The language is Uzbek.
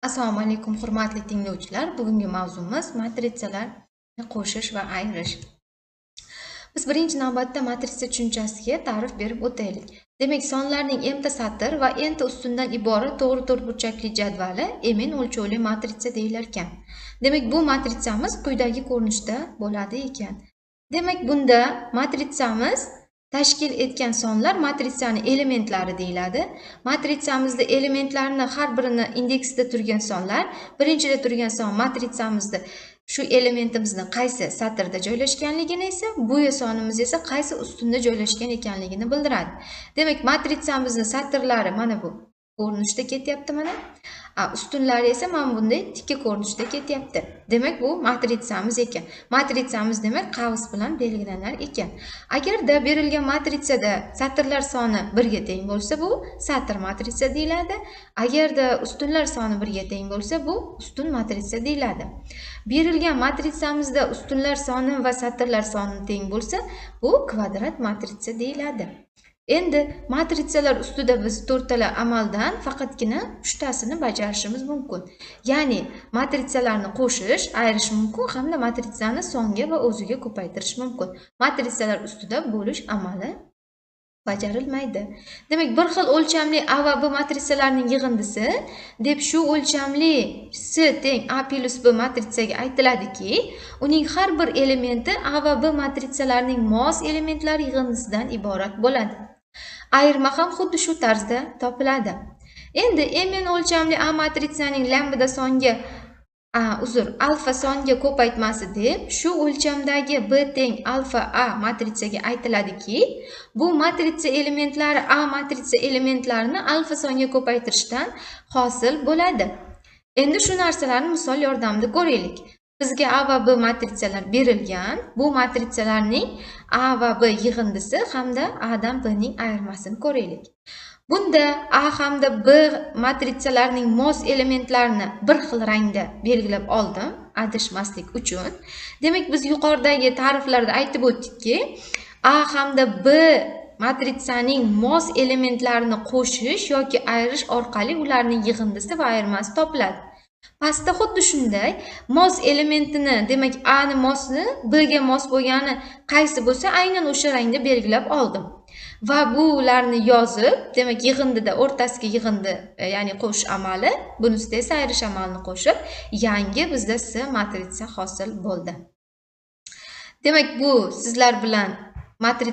Assalomu alaykum hurmatli tinglovchilar. Bugungi mavzumiz matritsalarni qo'shish va ayirish. Biz birinchi navbatda matritsa tushunchasiga ta'rif berib o'taylik. Demak, sonlarning n'ta satr va n'ta ustundan iborat to'g'ri to'rtburchakli jadvali mn o'lchovli matritsa deyilar ekan. Demak, bu matritsamiz quyidagi ko'rinishda bo'ladi ekan. Demak, bunda matritsamiz tashkil etgan sonlar matritsani elementlari deyiladi. Matritsamizda elementlarni har birini indeksida turgan sonlar, birinchida turgan son matritsamizda shu elementimizni qaysi satrda joylashganligini esa, bu sonimiz esa qaysi ustunda joylashgan ekanligini bildiradi. Demak, matritsamizni satrlari mana bu ko'rinishda ketyapti mana. Ustunlari esa mana bunday tikka ko'rinishda ketyapti. Demak, bu matritsamiz ekan. Matritsamiz demak qavs bilan belgilanar ekan. Agarda berilgan matritsada satrlar soni 1 ga teng bo'lsa, bu satr matritsa deyiladi. Agarda ustunlar soni 1 ga teng bo'lsa, bu ustun matritsa deyiladi. Berilgan matritsamizda ustunlar soni va satrlar soni teng bo'lsa, bu kvadrat matritsa deyiladi. Endi matritsalar ustida biz 4 tala amaldan faqatgina 3 tasini bajarishimiz mumkin. Ya'ni matritsalarni qo'shish, ayirish mumkin hamda matritsani songa va o'ziga ko'paytirish mumkin. Matritsalar ustida bo'lish amali bajarilmaydi. Demak, bir xil o'lchamli A va B matritsalarning yig'indisi deb shu o'lchamli S teng A plus B matritsaga aytiladiki, uning har bir elementi A va B matritsalarining mos elementlari yig'indisidan iborat bo'ladi. Ayirma ham xuddi shu tarzda topiladi. Endi mn o'lchamli A matritsaning lambda songa alfa songa ko'paytmasi deb shu o'lchamdagi B teng alfa A matritsaga aytiladiki, bu matritsa elementlari A matritsa elementlarini alfa songa ko'paytirishdan hosil bo'ladi. Endi shu narsalarni misol yordamida ko'raylik. Bizga A va B matritsalar berilgan. Bu matritsalarning A va B yig'indisi hamda A dan B ning ayirmasini ko'raylik. Bunda A hamda B matritsalarining mos elementlarini bir xil rangda belgilab oldim, adashmaslik uchun. Demak, biz yuqoridagi ta'riflarda aytib o'tdikki, A hamda B matritsaning mos elementlarini qo'shish yoki ayirish orqali ularning yig'indisi va ayirmasi topiladi. Pastda xuddi shunday mos elementini, demak A ni mosni B ga mos bo'lgani qaysi bo'lsa, aynan o'sha rangda belgilab oldim. Va bularni yozib, demak yig'indida o'rtasiga yig'indi, ya'ni qo'shish amali, bunisida esa ayirish amalini qo'shib, yangi bizda S matritsa hosil bo'ldi. Demak, bu sizlar bilan matritsa